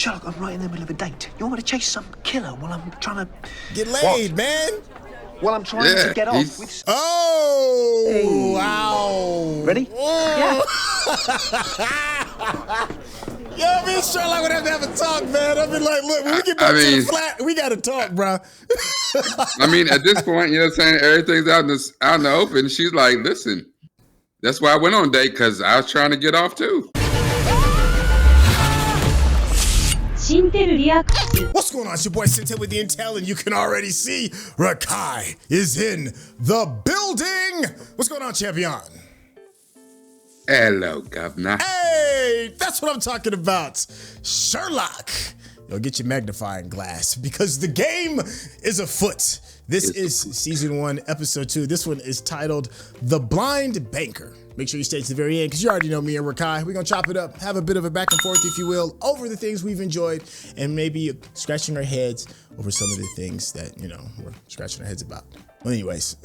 Sherlock, I'm right in the middle of a date. You want me to chase some killer while I'm trying to... Get laid, man. While I'm trying to get off with... Oh! Hey. Wow. Ready? Yeah. Yo, me and Sherlock would have to have a talk, man. I'd be like, look, when we get back to the flat, we got to talk, bro. I mean, at this point, you know what I'm saying? Everything's out in the open. She's like, listen, that's why I went on date, because I was trying to get off too. What's going on? It's your boy Syntell with the Intel, and you can already see Rekkai is in the building. What's going on, champion? Hello, governor. Hey, that's what I'm talking about. Sherlock. Yo, get your magnifying glass because the game is afoot. This is season 1, episode 2. This one is titled The Blind Banker. Make sure you stay to the very end because you already know me and Rekkai. We're going to chop it up, have a bit of a back and forth, if you will, over the things we've enjoyed and maybe scratching our heads over some of the things that, you know, we're scratching our heads about. Well, anyways,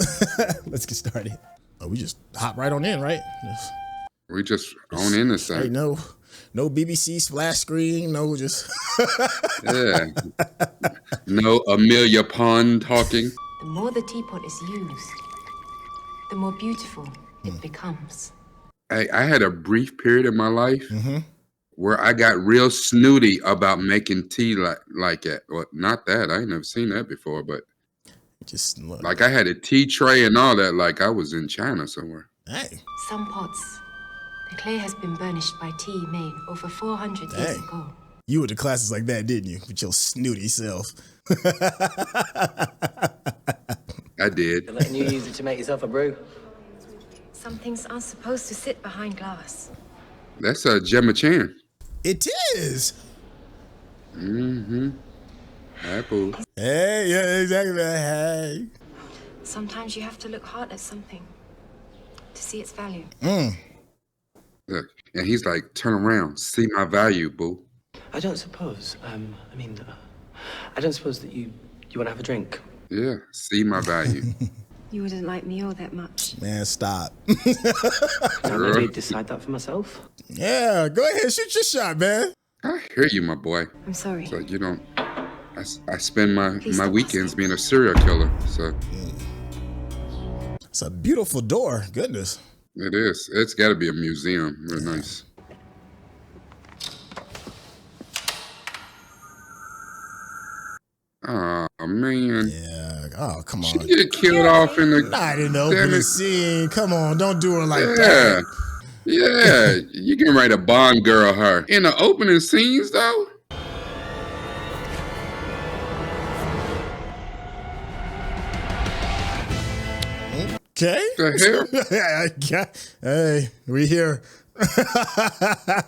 let's get started. Oh, we just hop right on in, right? We just on in this thing. Hey, no BBC splash screen, no just... Yeah. No Amelia Pond talking. The more the teapot is used, the more beautiful it becomes. I had a brief period in my life where I got real snooty about making tea like that. Well, not that. I ain't never seen that before, but just look. Like I had a tea tray and all that like I was in China somewhere. Hey. Some pots, the clay has been burnished by tea made over 400 years ago. You went to classes like that, didn't you? With your snooty self. I did. They're letting you use it to make yourself a brew. Some things aren't supposed to sit behind glass. That's a Gemma Chan. It is. Apple. Hey, yeah, exactly. Hey. Sometimes you have to look hard at something to see its value. Look, and he's like, turn around, see my value, boo. I don't suppose, I don't suppose that you want to have a drink. Yeah, see my value. You wouldn't like me all that much. Man, stop. Now maybe decide that for myself. Yeah, go ahead, shoot your shot, man. I hear you, my boy. I'm sorry. So you don't. I spend my weekends being a serial killer. So it's a beautiful door. Goodness. It is. It's got to be a museum. Real nice. Oh man. Yeah. Oh, come on. She get killed off in the. Not in the opening scene. Come on, don't do her like that. Yeah, you can write a Bond girl her in the opening scenes though. Okay. The hell? Hey, we here.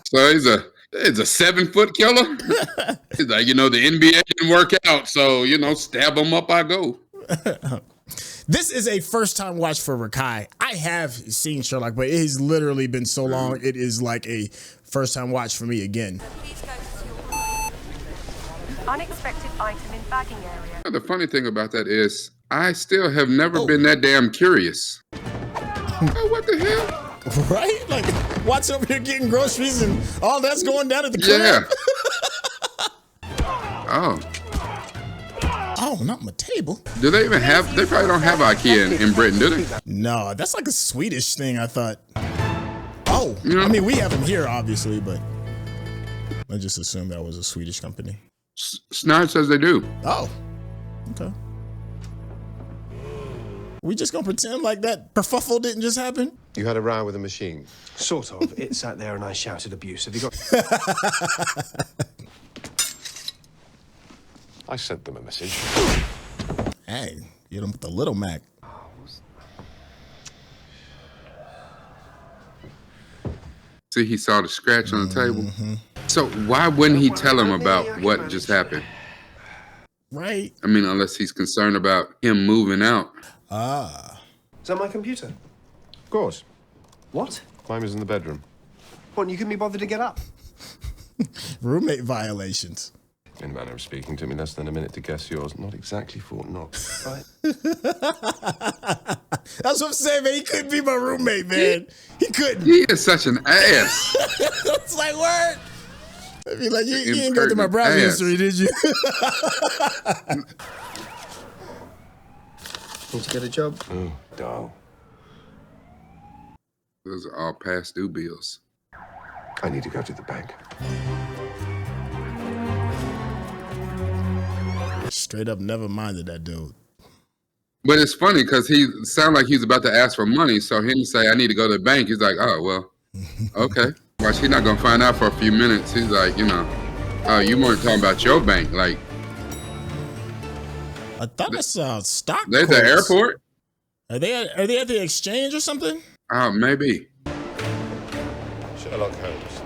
So he's a 7-foot killer. He's like, the NBA didn't work out, so stab him up I go. This is a first-time watch for Rekkai. I have seen Sherlock, but it has literally been so long. It is like a first-time watch for me again. Please go to your unexpected item in bagging area. The funny thing about that is, I still have never been that damn curious. Oh, what the hell? Right? Like, watch over here getting groceries and all that's going down at the crib. Yeah. Oh. Oh, not my table. Do they even have, they probably don't have IKEA in Britain, do they? No, that's like a Swedish thing, I thought. Oh, I mean, we have them here, obviously, but I just assumed that was a Swedish company. Snide says they do. Oh, okay. We just gonna pretend like that kerfuffle didn't just happen? You had a row with a machine? Sort of. It sat there and I shouted abuse. Have you got... I sent them a message. Hey, get them with the little Mac. See, he saw the scratch on the table. So why wouldn't he tell him about what just happened? Right. I mean, unless he's concerned about him moving out. Ah. Is that my computer? Of course. What? Mine was in the bedroom. What, and you couldn't be bothered to get up? Roommate violations. In a manner of speaking, took me less than a minute to guess yours. Not exactly Fort Knox. Right. That's what I'm saying, man. He couldn't be my roommate, man. He couldn't. He is such an ass. It's like, word. I'd be like, you didn't go through my browser history, did you? Need to get a job? Oh, dull. Those are all past due bills. I need to go to the bank. Straight up never minded that dude. But it's funny because he sounded like he was about to ask for money. So him say, I need to go to the bank. He's like, oh, well, okay. Well, she's not going to find out for a few minutes. He's like, you know, oh, you weren't talking about your bank. Like, I thought I saw stock. they at the airport? Are they at the exchange or something? Oh, maybe. Sherlock Holmes.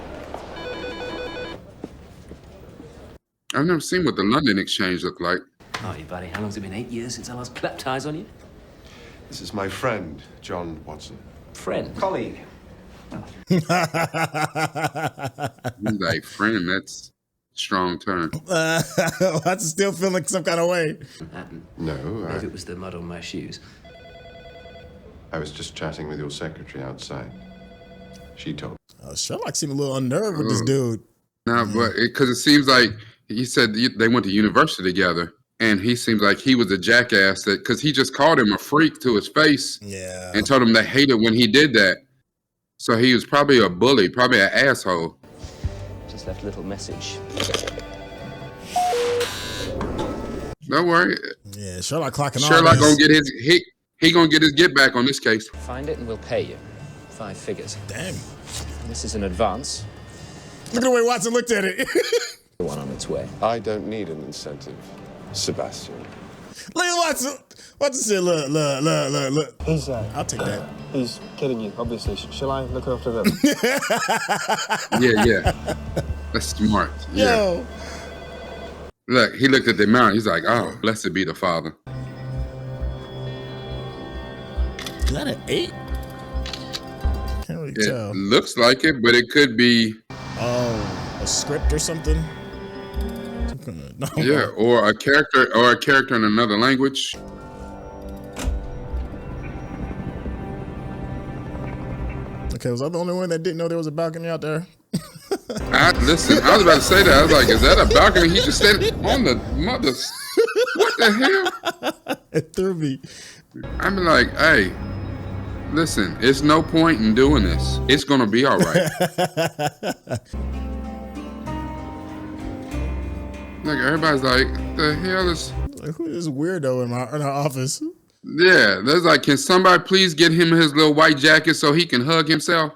I've never seen what the London Exchange looked like. Oh, you buddy. How long's it been? 8 years since I last clapped eyes on you? This is my friend, John Watson. Friend. Colleague. He's like, friend, that's a strong term. I still feel like some kind of way. No, Maybe it was the mud on my shoes. I was just chatting with your secretary outside. She told me. Sherlock seemed a little unnerved with this dude. No, but because it seems like he said they went to university together, and he seems like he was a jackass because he just called him a freak to his face, and told him they hated when he did that. So he was probably a bully, probably an asshole. Just left a little message. Don't worry, Yeah, Sherlock clocking Sherlock on. gonna get his he gonna get his get back on this case. Find it and we'll pay you. 5 figures. Damn. This is an advance. Look at the way Watson looked at it. The one on its way. I don't need an incentive, Sebastian. Look at Watson. Watson said, look. He's, I'll take that. he's kidding you, obviously. Shall I look after them? Yeah. That's smart. Yeah. Yo. Look, he looked at the amount. He's like, oh, blessed be the Father. Is that an 8? Can't really It tell. looks like it, but it could be, Oh, a script or something? No. yeah, or a character in another language. Okay, was I the only one that didn't know there was a balcony out there? Listen, I was about to say that. I was like, is that a balcony? He just said on the mother's. What the hell? It threw me. I'm like, hey, listen, it's no point in doing this. It's going to be all right. Like, everybody's like, the hell is. Like, who is this weirdo in our office? Yeah, there's like, can somebody please get him his little white jacket so he can hug himself?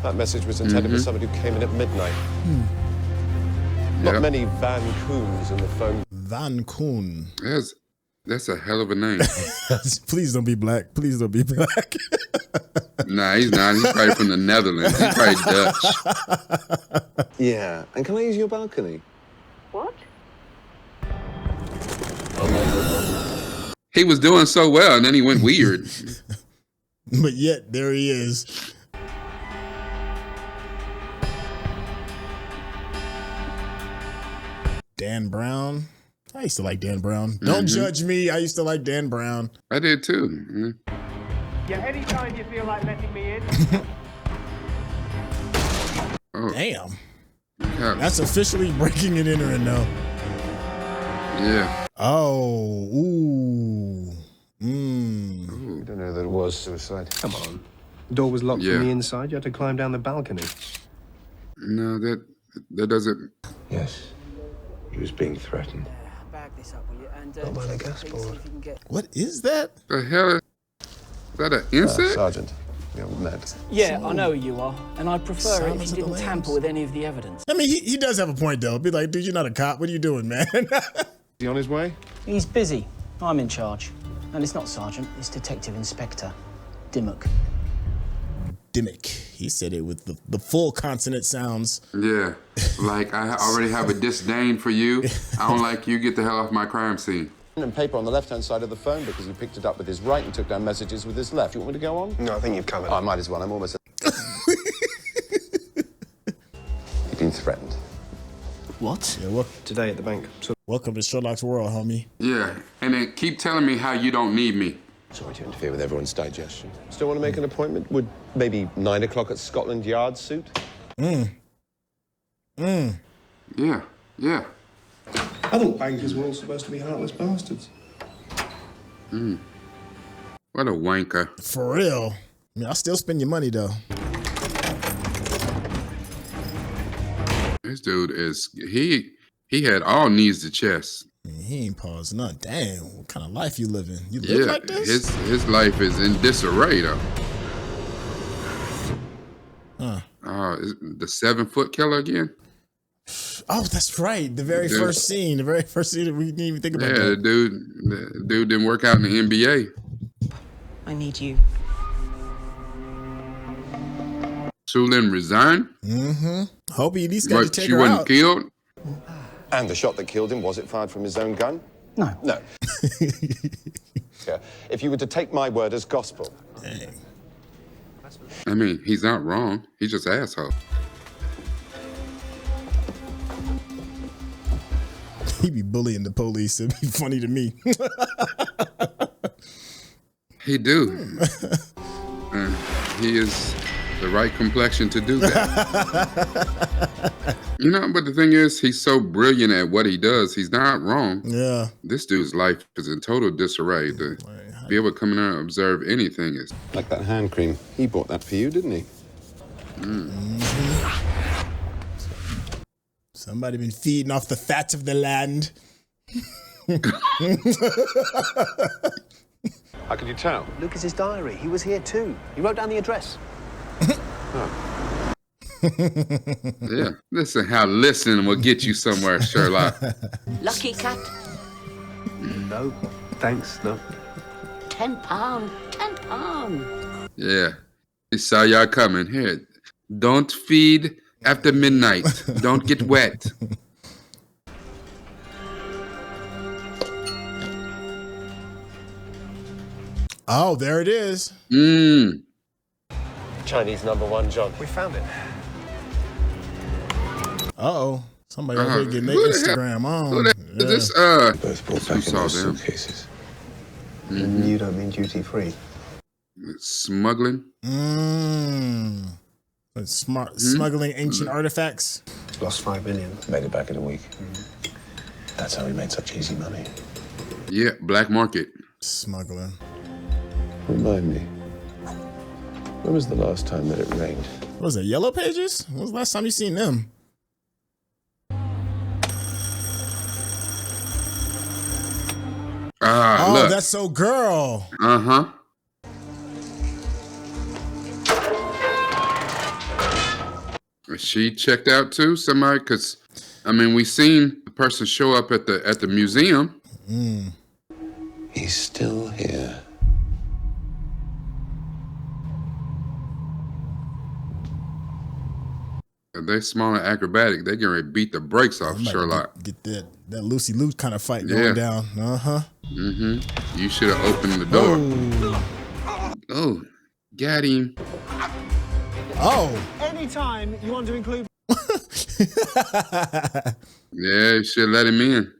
That message was intended for somebody who came in at midnight. Not Yep. many Van Koons in the phone. Van Koon. That's a hell of a name. Please don't be black. Please don't be black. Nah, he's not. He's probably from the Netherlands. He's probably Dutch. Yeah, and can I use your balcony? What? He was doing so well, and then he went weird. But yet, there he is. Dan Brown. I used to like Dan Brown. Don't judge me. I used to like Dan Brown. I did too. Yeah, anytime you feel like letting me in. Oh, Damn. God. That's officially breaking and entering though. Yeah. Oh. Ooh. I don't know that it was suicide. Come on. The door was locked Yeah. from the inside. You had to climb down the balcony. No, that doesn't. Yes. He was being threatened. Bag this up, will you? And Not by the gas please board. see if you can get... What is that? The hell is that? An insect? Sergeant, we haven't met. Yeah, I know who you are, and I'd prefer it Silence if of you the didn't tamper Lambs. with any of the evidence. I mean, he does have a point though. Be like, dude, you're not a cop. What are you doing, man? Is he on his way? He's busy. I'm in charge. And it's not Sergeant, it's Detective Inspector Dimmock. Dimmock. He said it with the full consonant sounds. Yeah. Like, I already have a disdain for you. I don't like you. Get the hell off my crime scene. And paper on the left-hand side of the phone because he picked it up with his right and took down messages with his left. You want me to go on? No, I think you've covered Oh, I it. might as well. I'm almost... You've been threatened. What? Yeah, Today at the bank. So welcome to Sherlock's world, homie. Yeah. And then keep telling me how you don't need me. Sorry to interfere with everyone's digestion. Still want to make an appointment? Would maybe 9 o'clock at Scotland Yard suit? Yeah. I thought bankers were all supposed to be heartless bastards. What a wanker. For real. I mean, I'll still spend your money though. This dude is he had all knees to chest. He ain't paused none. Damn, what kind of life you living? You live like this? His life is in disarray though. Is the 7-foot killer again? Oh, that's right. The very first scene that we didn't even think about. Yeah, that. the dude didn't work out in the NBA. I need you. Sulin resigned. Hope he at least got to take She her wasn't out. killed. And the shot that killed him, was it fired from his own gun? No. No. Yeah. If you were to take my word as gospel. Dang. I mean, he's not wrong. He's just an asshole. He be bullying the police. It'd be funny to me. He do. He is the right complexion to do that. You know, but the thing is, he's so brilliant at what he does. He's not wrong. Yeah. This dude's life is in total disarray. To be able to come in there and observe anything is... Like that hand cream. He bought that for you, didn't he? Somebody been feeding off the fat of the land. How could you tell? Look at his diary. He was here too. He wrote down the address. Yeah. Listen how listening will get you somewhere, Sherlock. Lucky cat. No, thanks, no. £10. £10. Yeah. He saw y'all coming. Here, don't feed after midnight. Don't get wet. Oh, there it is. Chinese #1, John. We found it. Uh-oh. Somebody over here getting their Instagram on. Who is this? Both brought back in those suitcases. And you don't mean duty free. Smuggling. Smuggling ancient artifacts. Lost 5 million. Made it back in a week. That's how we made such easy money. Yeah, black market. Smuggling. Remind me, when was the last time that it rained? What was it, Yellow Pages? When was the last time you seen them? Oh, look. that's so girl. Is she checked out too? Somebody? Because, I mean, we seen the person show up at the museum. He's still here. If they small and acrobatic, they can ready to beat the brakes off Sherlock. Get that Lucy Liu kind of fight going down. You should have opened the door. Oh, got him. Oh. Anytime you want to include. Yeah, you should let him in.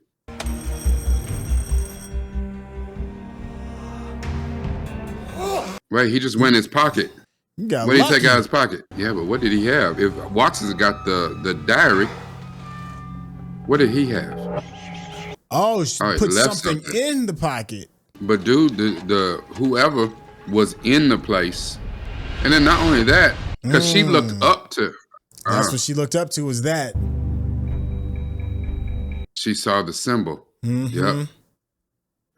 Wait, he just went in his pocket. What did he take out of his pocket? Yeah, but what did he have? If Watson's got the diary, what did he have? Oh, she put something in the pocket. But dude, the whoever was in the place, and then not only that, because she looked up to. That's what she looked up to. Was that? She saw the symbol. Yep.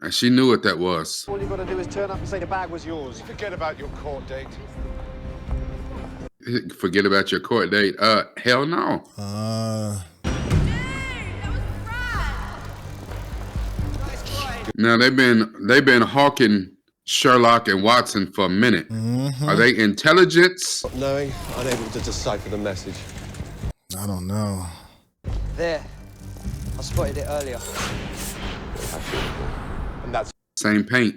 And she knew what that was. All you got to do is turn up and say the bag was yours. Forget about your court date. Forget about your court date. Hell no. Now they've been hawking Sherlock and Watson for a minute. Are they intelligence? Knowing, unable to decipher the message. I don't know. There. I spotted it earlier. And that's same paint.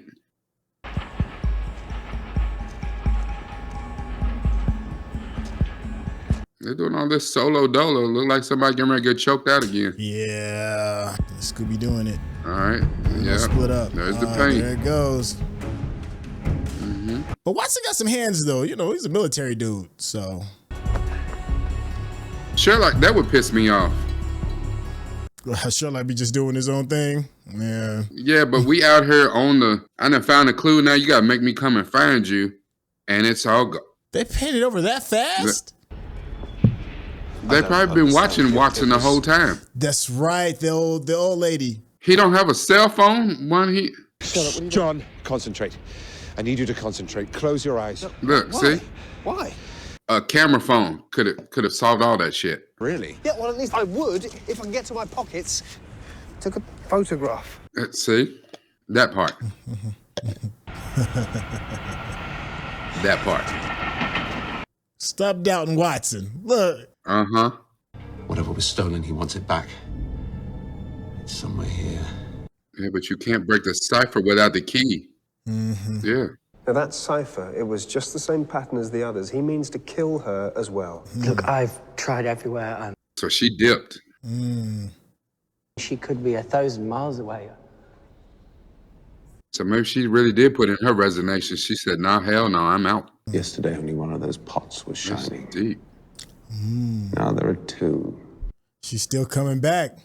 They're doing all this solo dolo. Look like somebody getting ready to get choked out again. Yeah. Scooby doing it. All right. Yeah. Split up. There's the paint. There it goes. But Watson got some hands though. You know, he's a military dude, so. Sherlock, that would piss me off. Sherlock be just doing his own thing. Yeah. Yeah, but we out here on the. I done found a clue. Now you gotta make me come and find you, and it's all go. They painted over that fast. They probably been watching Watson the whole time. That's right. The old lady. He don't have a cell phone. Sherlock, John, concentrate. I need you to concentrate. Close your eyes. Look, Why? see? Why? A camera phone could have solved all that shit. Really? Yeah, well, at least I would if I can get to my pockets. Took a photograph. See? That part. That part. Stop doubting Watson. Look. Uh-huh. Whatever was stolen, he wants it back. It's somewhere here. Yeah, but you can't break the cipher without the key. Mm-hmm. Yeah. Now that cipher, it was just the same pattern as the others. He means to kill her as well. Look, I've tried everywhere and... So she dipped. She could be 1,000 miles away. So maybe she really did put in her resignation. She said, "Nah, hell no, I'm out." Yesterday, only one of those pots was That's shining. deep. Now there are two. She's still coming back.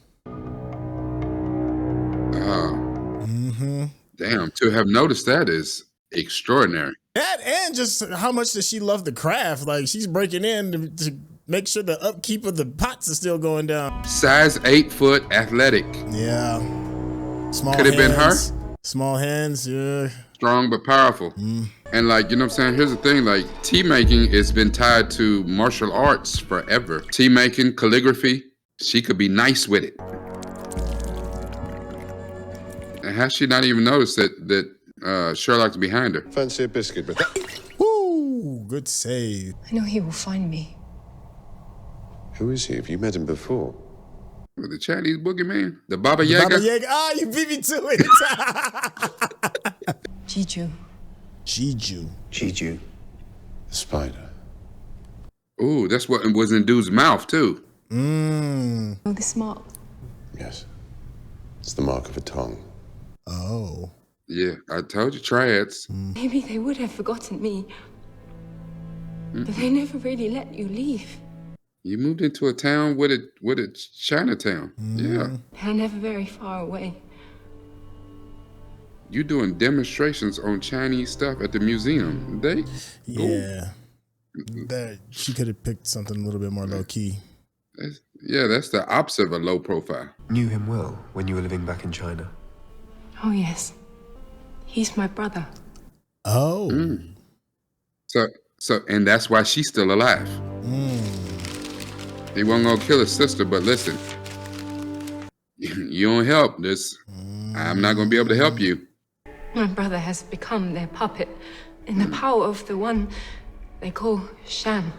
Damn, to have noticed that is extraordinary. That and just how much does she love the craft? Like she's breaking in to make sure the upkeep of the pots is still going down. Size 8 foot, athletic. Yeah. Small Could have been her. Small hands, yeah. Strong but powerful. And like, you know what I'm saying? Here's the thing, like tea making has been tied to martial arts forever. Tea making, calligraphy, she could be nice with it. And has she not even noticed that Sherlock's behind her? Fancy a biscuit with that? Woo, good save. I know he will find me. Who is he? Have you met him before? The Chinese boogeyman? The Baba Yaga? Baba Yaga. Ah, you beat me to it. Jiju. Jiju. The spider. Ooh, that's what was in dude's mouth too. Oh, this mark. Yes. It's the mark of a tongue. Oh. Yeah, I told you, triads. Maybe they would have forgotten me. But they never really let you leave. You moved into a town with a Chinatown. Yeah. They're never very far away. You doing demonstrations on Chinese stuff at the museum. Yeah. That she could have picked something a little bit more low key. That's the opposite of a low profile. Knew him well when you were living back in China. Oh, yes. He's my brother. Oh. So, and that's why she's still alive. He wasn't gonna kill his sister, but listen, you don't help this. I'm not gonna be able to help you. My brother has become their puppet in the power of the one they call Shan.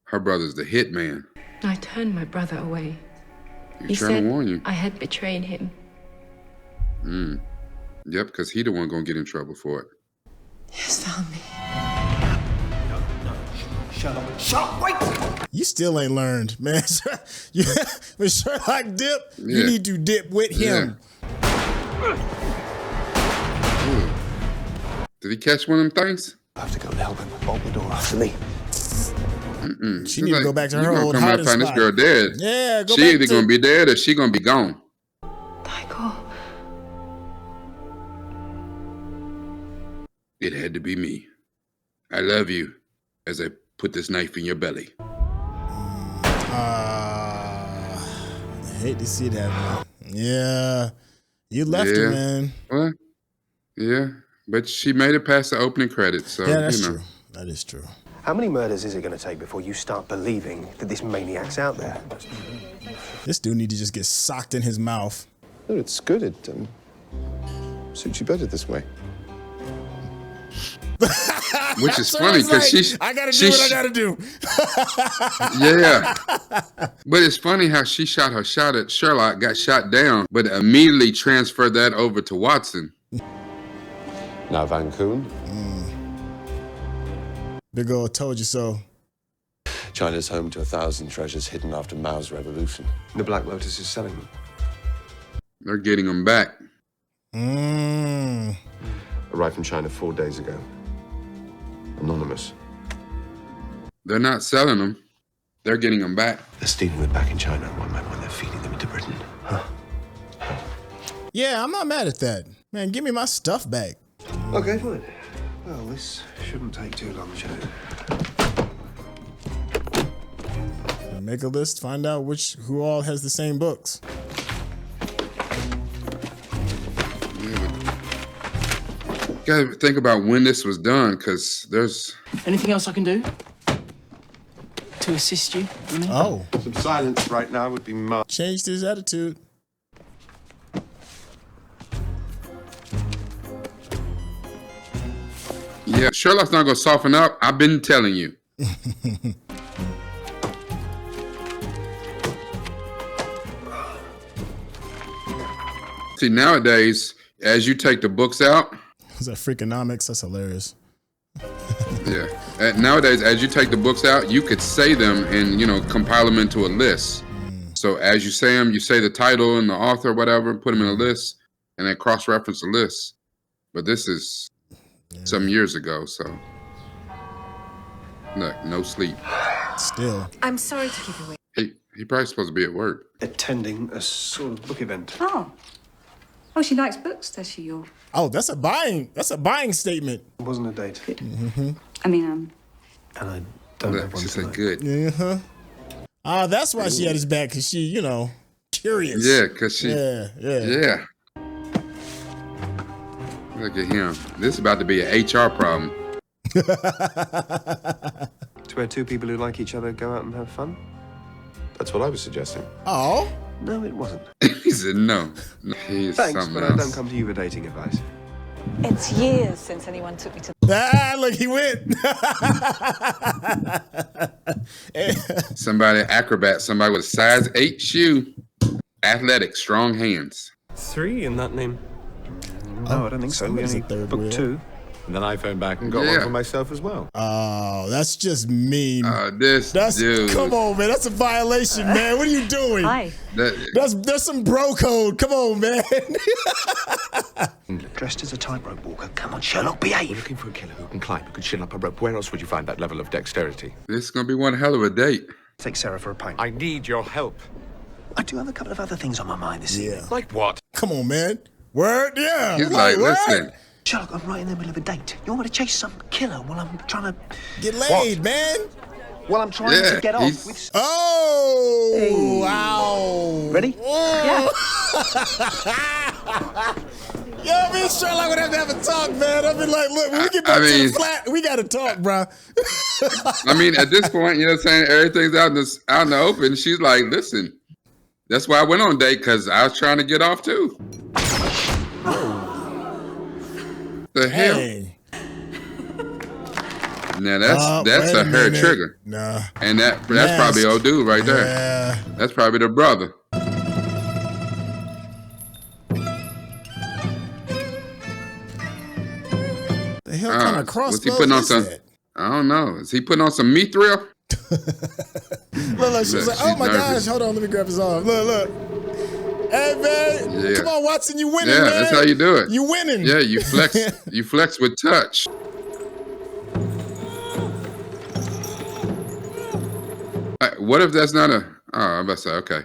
Her brother's the hitman. I turned my brother away. He's He trying said to warn you. I had betrayed him. Yep, because he the one gonna get in trouble for it. He has found me. Sherlock, wait! You still ain't learned, man. When Sherlock dip, you Yeah. need to dip with him. Did he catch one of them things? I have to go and help him. Bolt the door after me. She need to go back to her You gonna old come out hiding and find this spot. girl dead. Yeah, go She back either to... gonna be dead or she gonna be gone. Tycho. It had to be me. I love you as I put this knife in your belly. I hate to see that, man. Yeah. You left her, man. Well, yeah, but she made it past the opening credits, so Yeah, that's you know. true. That is true. How many murders is it going to take before you start believing that this maniac's out there? This dude need to just get socked in his mouth. No, it's good. It suits you better this way. Which is So funny it's because like, I gotta do what I gotta do. Yeah. But it's funny how she shot her shot at Sherlock, got shot down, but immediately transferred that over to Watson. Now, Van Koon. Big old told you so. China's home to 1,000 treasures hidden after Mao's revolution. The Black Lotus is selling them. They're getting them back. Arrived from China 4 days ago. Anonymous. They're not selling them. They're getting them back. They're stealing them back in China when they're feeding them into Britain. Huh? Yeah, I'm not mad at that. Man, give me my stuff back. Okay, fine. Well, this shouldn't take too long, should it? Make a list, find out who all has the same books. Gotta think about when this was done, because there's... Anything else I can do to assist you? Oh. Some silence right now would be much. Changed his attitude. Yeah, Sherlock's not gonna soften up. I've been telling you. See, nowadays, as you take the books out... Is that Freakonomics? That's hilarious. Yeah. Nowadays, as you take the books out, you could say them and, compile them into a list. So as you say them, you say the title and the author, whatever, put them in a list, and then cross-reference the list. But this is some years ago, so... Look, no sleep. Still. I'm sorry to keep you waiting. He probably supposed to be at work. Attending a sort of book event. Oh. Oh, she likes books, does she? Or... Oh, that's a buying statement. It wasn't a date. Mm-hmm. I mean, And I don't have one She said tonight. good. Uh-huh. That's why she had his back, because she, curious. Yeah, because she... Yeah. Look at him. This is about to be an HR problem. It's where two people who like each other go out and have fun? That's what I was suggesting. Oh? No, it wasn't. He said no. He's Thanks, something but else. I don't come to you for dating advice. It's years since anyone took me to... Look, he went. Somebody acrobat, somebody with a size 8 shoe. Athletic, strong hands. 3 in that name? No, I don't think so. We only booked 2. And then I phoned back and got one for myself as well. Oh, that's just mean. That's dude. Come on, man. That's a violation, man. What are you doing? Hi. There's some bro code. Come on, man. Dressed as a tightrope walker. Come on, Sherlock, behave. We're looking for a killer who can climb, who can chin up a rope. Where else would you find that level of dexterity? This is going to be one hell of a date. Take Sarah for a pint. I need your help. I do have a couple of other things on my mind this evening. Like what? Come on, man. Word? Yeah. He's like, listen. Sherlock, I'm right in the middle of a date. You want me to chase some killer while I'm trying to... Get laid, man. While I'm trying to get off with... Oh! Hey. Wow. Ready? Yeah. Yo, me and Sherlock would have to have a talk, man. I'd be like, look, when we get back to the flat, we got to talk, bro. I mean, at this point, you know what I'm saying? Everything's out in the open. She's like, listen, that's why I went on date, because I was trying to get off, too. The hell? Hey. Now that's a hair trigger. Nah. And that's probably old dude right there. Yeah. That's probably the brother. The hell kind of was he putting on some? That? I don't know. Is he putting on some mithril? Look, she was like, oh my gosh, hold on, let me grab his arm. Look. Hey man, come on, Watson, you winning, man. Yeah, that's how you do it. You winning. Yeah, you flex. You flex with touch. What if that's not a? Oh, I'm about to say okay.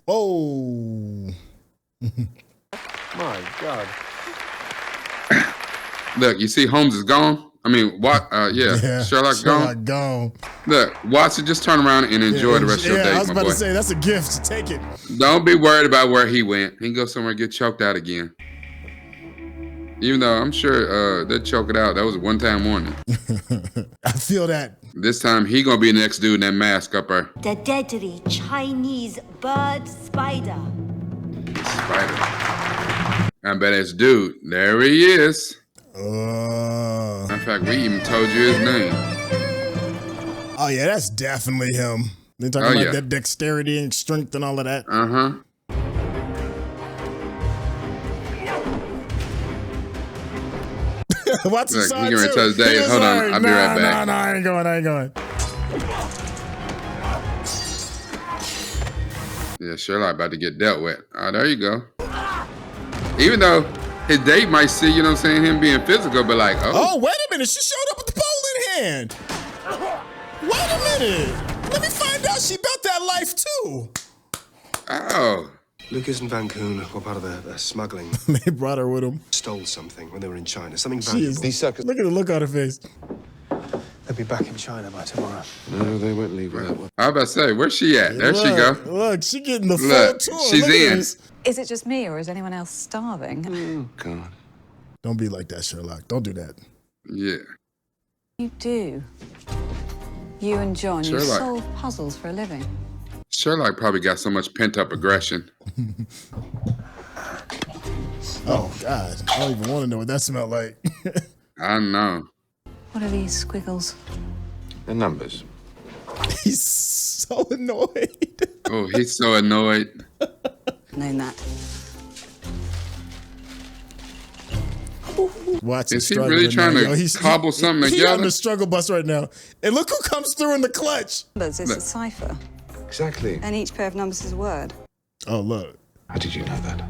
Oh. My God. Look, you see, Holmes is gone. I mean, what? Yeah, Sherlock gone. Look, Watson, just turn around and enjoy the rest of your day, I was my about boy. to say, that's a gift. Take it. Don't be worried about where he went. He can go somewhere and get choked out again. Even though I'm sure they'll choke it out. That was a one-time warning. I feel that. This time, he gonna be the next dude in that mask up there. The deadly Chinese bird spider. Spider. I bet it's dude. There he is. In fact, we even told you his name. Oh yeah, that's definitely him. They're talking about that dexterity and strength and all of that. What's the song too? Tell his day. Hold on, I'll be right back. No, I ain't going. Yeah, Sherlock about to get dealt with. Oh, there you go. Even though his date might see, you know what I'm saying, him being physical, but like, Oh, wait a minute. She showed up with the pole in hand. Wait a minute. Let me find out she built that life too. Oh. Lucas and Van Koon were part of a smuggling. They brought her with them. Stole something when they were in China. Something She is, valuable. look at the look on her face. They'll be back in China by tomorrow. No, they won't leave without one. I was about to say, where's she at? There she go. Look, she getting the full Look, tour. she's Look at in. this. Is it just me, or is anyone else starving? Oh, God. Don't be like that, Sherlock. Don't do that. Yeah. You do. You and John, you Sherlock. solve puzzles for a living. Sherlock probably got so much pent-up aggression. Oh, God. I don't even want to know what that smelled like. I know. What are these squiggles? The numbers. He's so annoyed. Oh, he's so annoyed. Known that. Watch him Is he struggle really right trying now. to Yo, cobble something He's on together? the struggle bus right now. And look who comes through in the clutch. It's a cipher, Exactly. and each pair of numbers is a word. Oh, look. How did you know that?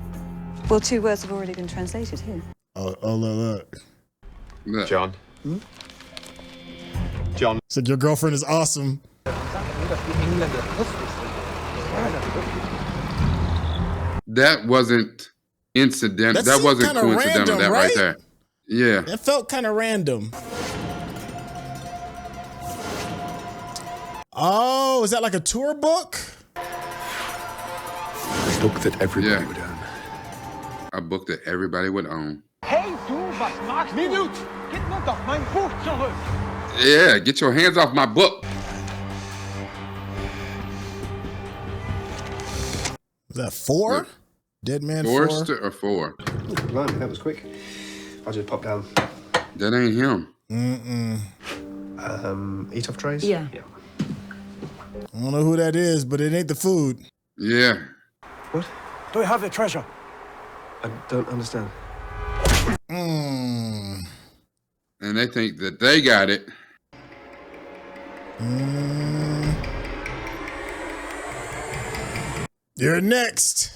Well, 2 words have already been translated here. Oh, look. Look. John. John. It's like your girlfriend is awesome. That wasn't incidental. That seemed wasn't kinda coincidental, random, that right right? there. Yeah. That felt kind of random. Oh, is that like a tour book? A book that everybody would own. A book that everybody would own. Hey du, was machst du? Gib mir doch mein Buch zurück. Yeah, get your hands off my book. Was that 4? Dead Man 4? Or 4? Blimey, that was quick. I'll just pop down. That ain't him. Eat off trays? Yeah. I don't know who that is, but it ain't the food. Yeah. What? Do you have the treasure? I don't understand. And they think that they got it. You're next.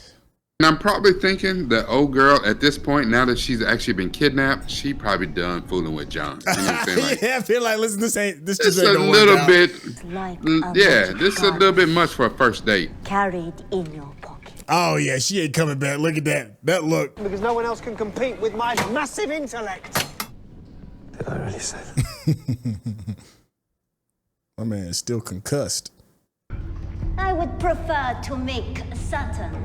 And I'm probably thinking the old girl at this point, now that she's actually been kidnapped, she probably done fooling with John. You know what I'm saying? Like, Yeah, I feel like, listen, this just it's ain't a gonna little work out. bit, Like yeah, this is a little bit much for a first date. carried in your pocket. Oh, yeah, she ain't coming back. Look at that. That look. Because no one else can compete with my massive intellect. Did I really say that? My man is still concussed. I would prefer to make certain.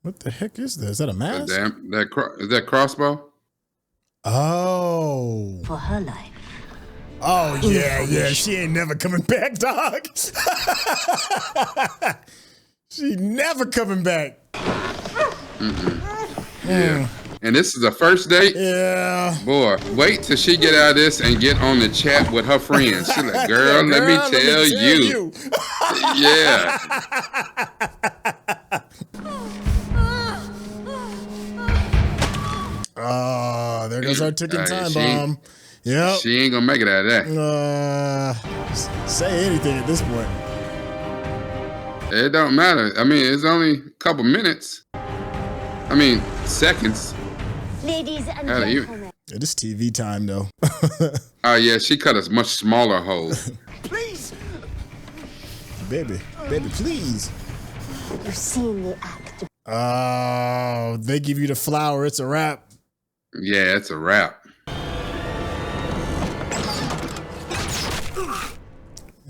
What the heck is that? Is that a mask? Damn, is that crossbow? Oh. For her life. Oh, yeah. She ain't never coming back, dog. She never coming back. Yeah. And this is a first date? Yeah. Boy, wait till she get out of this and get on the chat with her friends. She's like, girl, let me tell you. Yeah. Oh, there goes our ticking time she bomb. Yep. She ain't gonna make it out of that. Say anything at this point. It don't matter. I mean, it's only a couple minutes. I mean, seconds. Ladies and Hell, you- gentlemen. It is TV time, though. Oh, yeah, she cut a much smaller hole. Please. Baby, please. You've seen the act. Oh, they give you the flower. It's a wrap. Yeah, it's a wrap.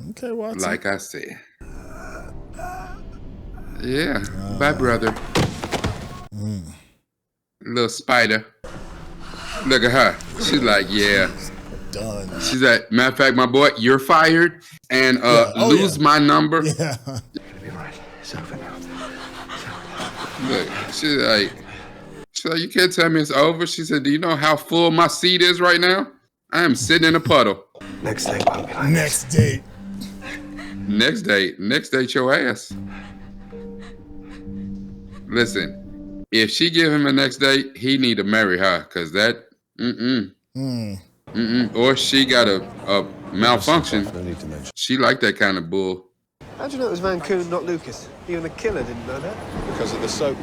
Okay, Watson. Like I said. Yeah. Bye, brother. Little spider. Look at her. She's like, yeah. Done. She's like, matter of fact, my boy, you're fired. And lose my number. Yeah. You're right. It's over now. Look, she's like, you can't tell me it's over. She said, do you know how full my seat is right now? I am sitting in a puddle. Next date won't be like Next date. Next date your ass. Listen, if she give him a next date, he need to marry her, cause that, or she got a malfunction. She like that kind of bull. How do you know it was Van Koon, not Lucas? Even the killer didn't know that. Because of the soap.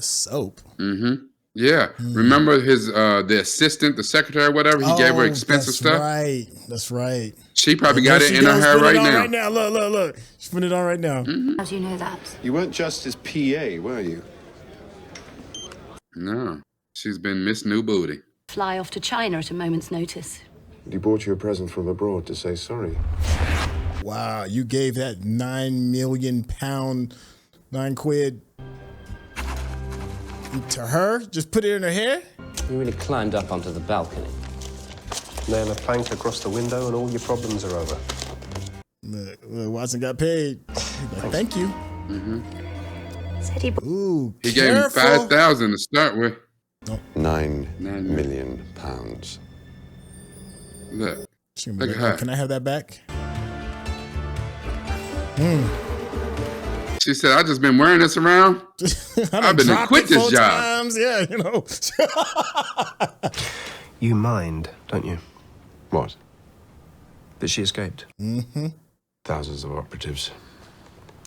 soap. Mm-hmm. Yeah. Remember his the assistant, the secretary, whatever, he gave her expensive stuff? That's right. She probably got it in her hair right now. Right now. Look. She's putting it on right now. How do you know that? You weren't just his PA, were you? No. She's been Miss New Booty. Fly off to China at a moment's notice. He brought you a present from abroad to say sorry. Wow, you gave that £9 million, £9 to her? Just put it in her hair? You really climbed up onto the balcony. Nail a plank across the window and all your problems are over. Look, Watson got paid. Like, thank you. Said he... Ooh, he gave him 5,000 to start with. £9 million. Look. Look at her. Can I have that back? She said, I just been wearing this around. I've been to quit this job. Times. Yeah, you know. You mind, don't you? What? That she escaped. Thousands of operatives.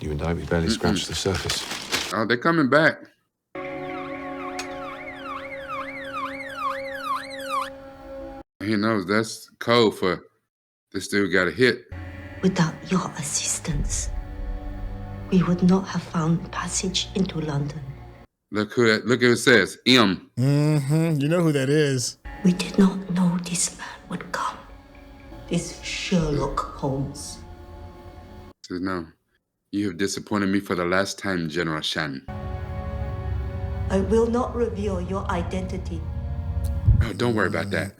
You and I, we barely scratched the surface. Oh, they're coming back. He knows that's code for this dude got a hit. Without your assistance, we would not have found passage into London. Look at what it says. M. You know who that is. We did not know this man would come. This Sherlock Holmes. Says, no. You have disappointed me for the last time, General Shan. I will not reveal your identity. Oh, don't worry about that.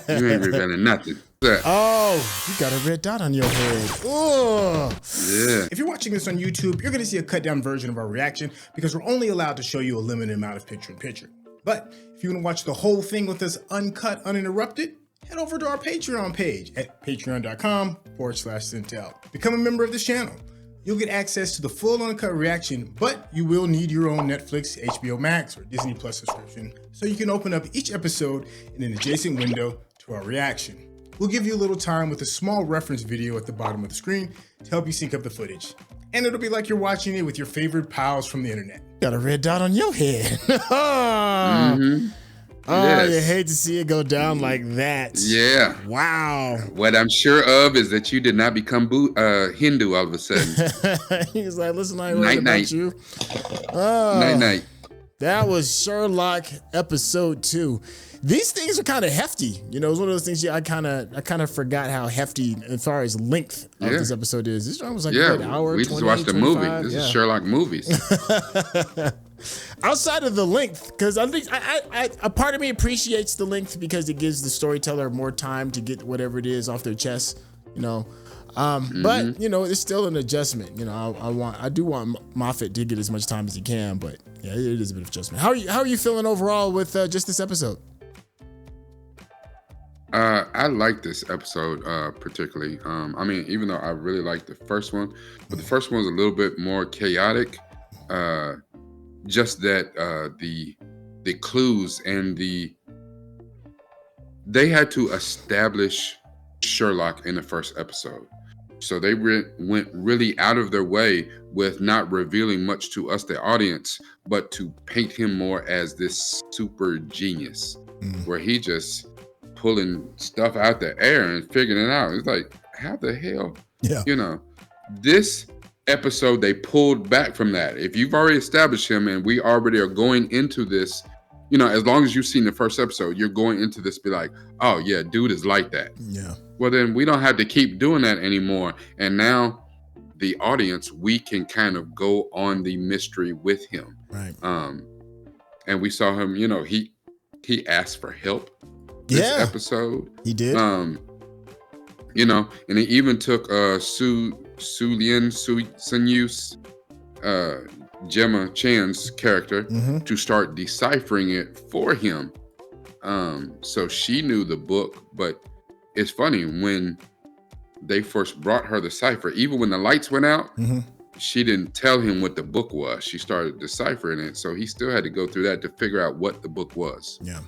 You ain't revealing nothing. Oh, you got a red dot on your head. Oh. Yeah. If you're watching this on YouTube, you're going to see a cut down version of our reaction because we're only allowed to show you a limited amount of picture-in-picture. But if you want to watch the whole thing with us uncut, uninterrupted, head over to our Patreon page at patreon.com/Syntell. Become a member of this channel. You'll get access to the full uncut reaction, but you will need your own Netflix, HBO Max, or Disney Plus subscription so you can open up each episode in an adjacent window to our reaction. We'll give you a little time with a small reference video at the bottom of the screen to help you sync up the footage. And it'll be like you're watching it with your favorite pals from the internet. Got a red dot on your head. Oh, yes. You hate to see it go down like that. Yeah. Wow. What I'm sure of is that you did not become Hindu all of a sudden. He's like, listen, I ain't worried about you. Night. That was Sherlock episode 2. These things are kind of hefty. You know, it's one of those things I kind of forgot how hefty as far as length of this episode is. This one was like an hour. We just watched a movie. This is Sherlock movies. Outside of the length, because I think a part of me appreciates the length because it gives the storyteller more time to get whatever it is off their chest, you know. But you know, it's still an adjustment. You know, I do want Moffat to get as much time as he can, but yeah, it is a bit of adjustment. How are you feeling overall with just this episode? I like this episode particularly. I mean, even though I really like the first one, but the first one was a little bit more chaotic. Just that the clues and they had to establish Sherlock in the first episode. So they went really out of their way with not revealing much to us, the audience, but to paint him more as this super genius, where he just pulling stuff out the air and figuring it out. It's like, how the hell? Yeah. You know, this episode, they pulled back from that. If you've already established him and we already are going into this, you know, as long as you've seen the first episode, you're going into this be like, oh yeah, dude is like that. Yeah. Well, then we don't have to keep doing that anymore. And now the audience, we can kind of go on the mystery with him. Right. And we saw him, you know, he asked for help this episode. He did. You know, and he even took Sun-Yu's Gemma Chan's character to start deciphering it for him. So she knew the book, but it's funny when they first brought her the cipher, even when the lights went out, she didn't tell him what the book was. She started deciphering it. So he still had to go through that to figure out what the book was. Yeah.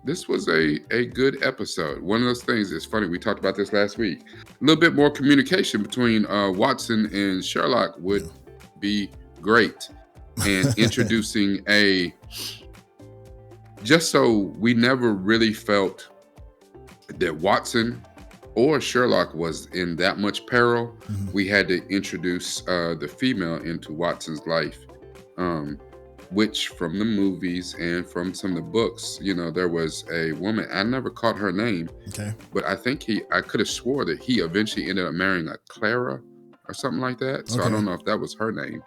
This was a good episode. One of those things, it's funny, we talked about this last week. A little bit more communication between Watson and Sherlock would be great. and introducing just so we never really felt that Watson or Sherlock was in that much peril, we had to introduce the female into Watson's life, which from the movies and from some of the books, there was a woman, I never caught her name, but I think I could have swore that he eventually ended up marrying a Clara or something like that. So I don't know if that was her name.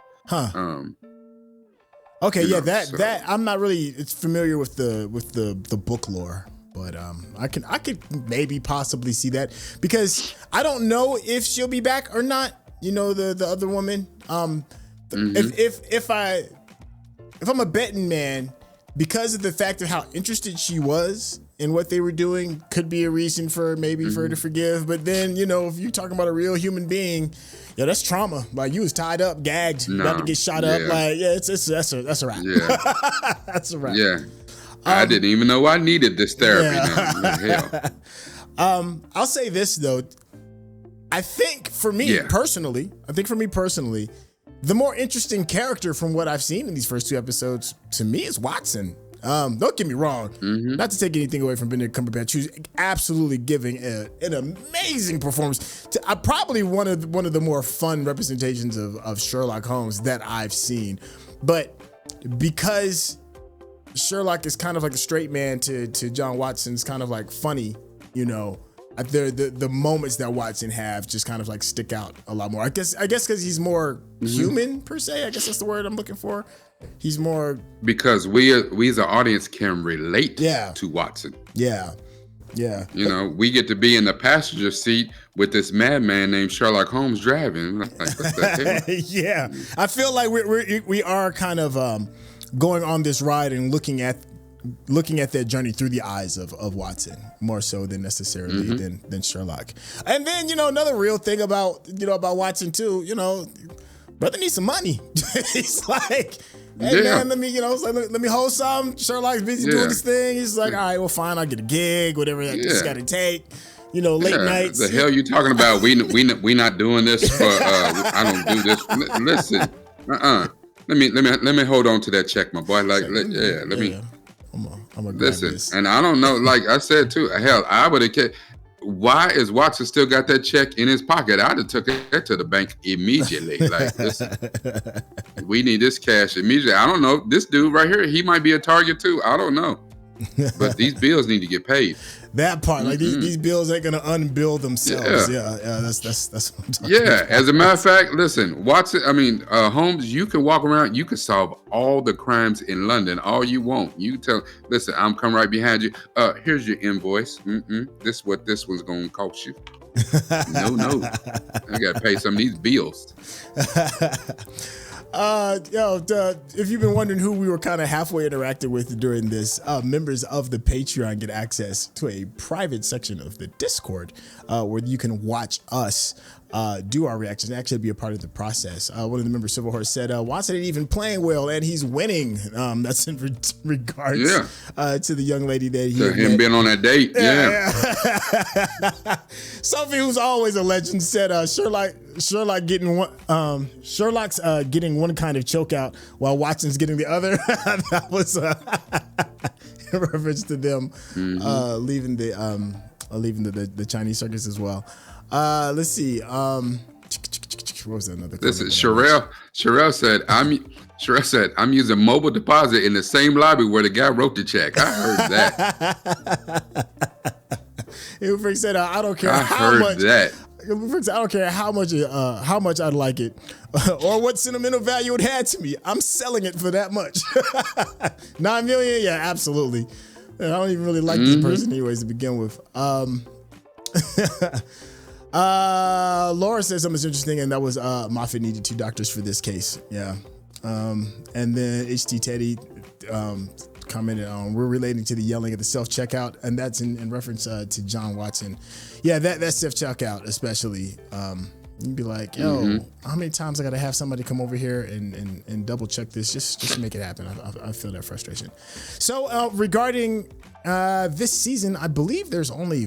Okay, yeah, that I'm not really familiar with the book lore, but I could maybe possibly see that, because I don't know if she'll be back or not. The other woman. If I'm a betting man, because of the fact of how interested she was in what they were doing, could be a reason for her to forgive. But then, if you're talking about a real human being, that's trauma. Like, you was tied up, gagged, about to get shot up. Like, that's a wrap. Yeah. That's a wrap. Yeah. I didn't even know I needed this therapy. Yeah. Hell. I'll say this though. I think for me personally, the more interesting character from what I've seen in these first 2 episodes to me is Watson. Don't get me wrong, not to take anything away from Benedict Cumberbatch, who's absolutely giving an amazing performance. Probably one of the more fun representations of Sherlock Holmes that I've seen. But because Sherlock is kind of like a straight man to John Watson's kind of like funny, the moments that Watson have just kind of like stick out a lot more. I guess because he's more human per se. I guess that's the word I'm looking for. He's more, because we as an audience can relate to Watson. Yeah. We get to be in the passenger seat with this madman named Sherlock Holmes driving. Like, what the hell? Yeah, I feel like we are kind of going on this ride and looking at that journey through the eyes of Watson, more so than necessarily than Sherlock. And then, another real thing about Watson too, brother needs some money. He's like, hey man, let me hold some. Sherlock's busy doing this thing. He's like, all right, well fine, I'll get a gig, whatever that just gotta take. Late nights. The hell you talking about? We not doing this for I don't do this. Listen, Let me hold on to that check, my boy. Like, let me. I'm gonna listen, and I don't know. Like I said too, hell, I would have. Why is Watson still got that check in his pocket? I'd have took it to the bank immediately. Like, listen, we need this cash immediately. I don't know. This dude right here, he might be a target too. I don't know. But these bills need to get paid. That part, like these bills ain't gonna unbill themselves. Yeah, that's what I'm talking about. As a matter of fact, listen, Watson. Holmes. You can walk around. You can solve all the crimes in London, all you want. You tell. Listen, I'm coming right behind you. Here's your invoice. This is what this one's gonna cost you. No, I gotta pay some of these bills. If you've been wondering who we were kind of halfway interacting with during this, members of the Patreon get access to a private section of the Discord where you can watch us do our reactions and actually be a part of the process. One of the members, Civil Horse, said Watson ain't even playing well and he's winning. That's in regards to the young lady that him being on that date. Sophie, who's always a legend, said Sherlock's getting one kind of choke out while Watson's getting the other. That was in reference to them leaving the Chinese circus as well. Let's see. What was another? Listen, Sherelle said, I'm using mobile deposit in the same lobby where the guy wrote the check. I heard that. Frank said, I don't care how much. I don't care how much I'd like it or what sentimental value it had to me. I'm selling it for that much. 9 million? Yeah, absolutely. I don't even really like this person anyways to begin with. Laura said something interesting, and that was Moffat needed 2 doctors for this case. Yeah. And then HT Teddy commented on, we're relating to the yelling at the self-checkout, and that's in reference to John Watson. Yeah, that self-checkout especially. You'd be like, yo, how many times I gotta have somebody come over here and double check this just to make it happen? I feel that frustration. So regarding this season, I believe there's only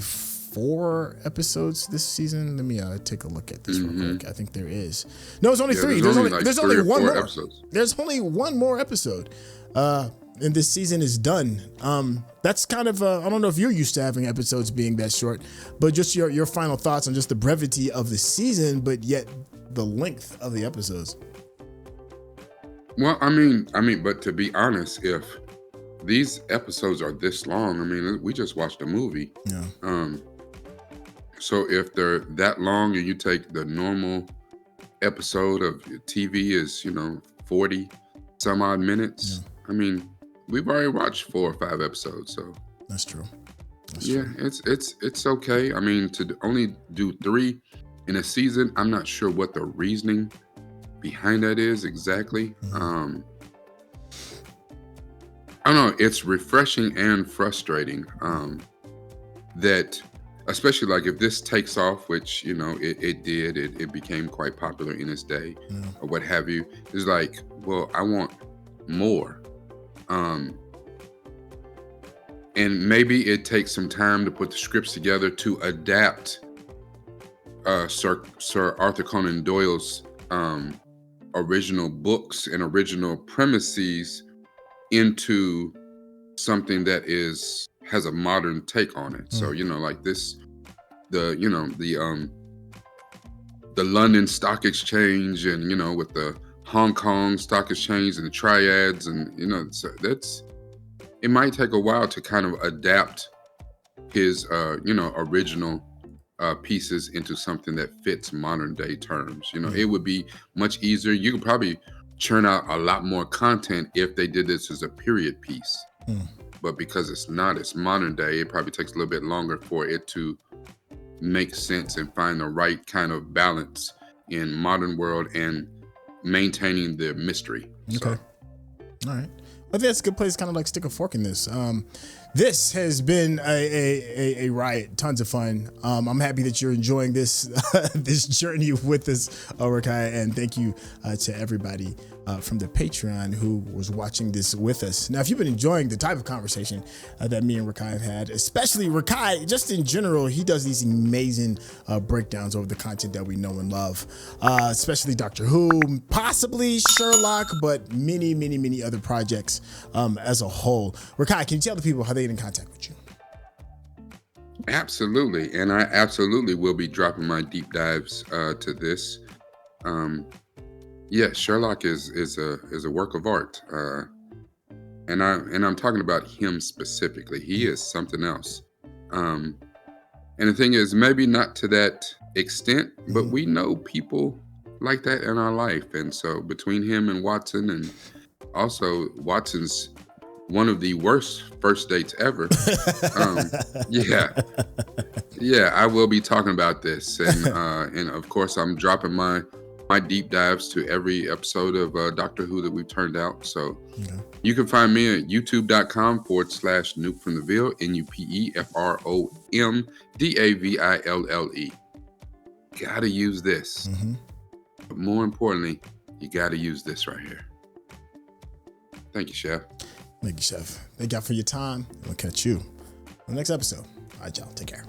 4 episodes this season. Let me take a look at this real quick. I think there is. No, it's only 3. There's only one more episode. There's only one more episode. And this season is done. That's kind of, I don't know if you're used to having episodes being that short, but just your final thoughts on just the brevity of the season, but yet the length of the episodes. Well, I mean, but to be honest, if these episodes are this long, I mean, we just watched a movie. Yeah. So if they're that long and you take the normal episode of TV is, 40 some odd minutes, I mean, we've already watched 4 or 5 episodes, so. That's true. True. It's okay. I mean, to only do 3 in a season, I'm not sure what the reasoning behind that is exactly. I don't know. It's refreshing and frustrating that, especially like if this takes off, which it did. It became quite popular in its day, or what have you. It's like, well, I want more, and maybe it takes some time to put the scripts together to adapt Sir Arthur Conan Doyle's original books and original premises into something that has a modern take on it. So like this, the London Stock Exchange, and with the Hong Kong Stock Exchange and the triads, and so it might take a while to kind of adapt his original pieces into something that fits modern day terms. It would be much easier. You could probably churn out a lot more content if they did this as a period piece. But because it's modern day, it probably takes a little bit longer for it to make sense and find the right kind of balance in modern world and maintaining the mystery. Okay. All right. I think that's a good place to kind of like stick a fork in this. This has been a riot, tons of fun. I'm happy that you're enjoying this this journey with us, Rekkai, and thank you to everybody from the Patreon who was watching this with us. Now, if you've been enjoying the type of conversation that me and Rekkai have had, especially Rekkai, just in general, he does these amazing breakdowns over the content that we know and love, especially Doctor Who, possibly Sherlock, but many, many, many other projects as a whole. Rekkai, can you tell the people how they get in contact with you? Absolutely, and I absolutely will be dropping my deep dives to this. Yeah, Sherlock is a work of art, and I'm talking about him specifically. He is something else. And the thing is, maybe not to that extent, but we know people like that in our life, and so between him and Watson, and also Watson's one of the worst first dates ever. Yeah, I will be talking about this, and of course I'm dropping my deep dives to every episode of Doctor Who that we've turned out. So you can find me at youtube.com/Nupe from the Ville, NUPEFROMDAVILLE. Gotta use this. But more importantly, you gotta use this right here. Thank you, Chef. Thank you, Chef. Thank y'all for your time. We'll catch you on the next episode. All right, y'all. Take care.